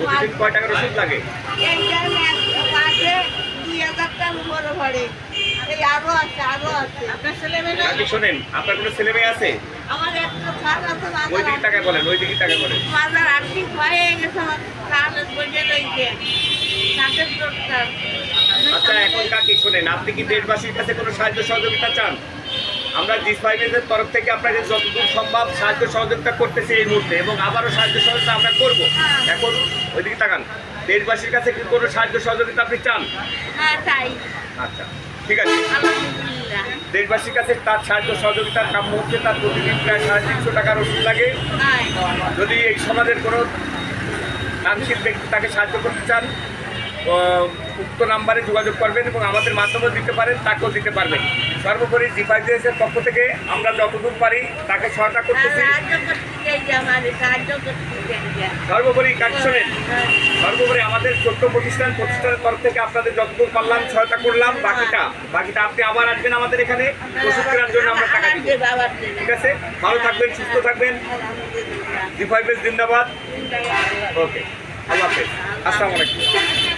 প্রতিদিন কয় টাকার ওষুধ লাগে? নাকি শোনেন, আপনার কোনো ছেলে মেয়ে আছে? ওই দিকে টাকা বলেন, ওই দিকে টাকা বলেন। আচ্ছা, এখন কাকি শোনেন, আপনি কি দেশবাসীর কাছে কোনো সাহায্য সহযোগিতা চান? আমরা জি5এর তরফ থেকে আপনাকে যতদূর সম্ভব সাহায্য সহযোগিতা করতেছি এই মুহূর্তে, এবং আবারও সাহায্য সহযোগিতা আমরা করব। এখন ওইদিকে তাকান, দেশবাসীর কাছে কি কোনো সাহায্য সহযোগিতা আপনি চান? আচ্ছা, ঠিক আছে। দেশবাসীর কাছে তার সাহায্য সহযোগিতার কাম্য হচ্ছে তার প্রতিদিন প্রায় 350 টাকার ওষুধ লাগে। যদি এই সমাজের কোনো দানশীল ব্যক্তি তাকে সাহায্য করতে চান, উক্ত নাম্বারে যোগাযোগ করবেন এবং আমাদের মাধ্যমেও দিতে পারেন, তাকেও দিতে পারবেন। সর্বোপরি জি5এর পক্ষ থেকে আমরা যতদূর পারি তাকে সহায়তা করতেছি। সর্বোপরি কাজ শোনেন, সর্বোপরি আমাদের ছোট্ট প্রতিষ্ঠানের তরফ থেকে আপনাদের যতদূর পারলাম সহায়তা করলাম। বাকিটা আপনি আবার আসবেন আমাদের এখানে ওষুধ কেনার জন্য, আমরা টাকা দিব। ঠিক আছে, ভালো থাকবেন, সুস্থ থাকবেন। জি5 জিন্দাবাদ। ওকে, আল্লাহ হাফেজ, আসসালামু আলাইকুম।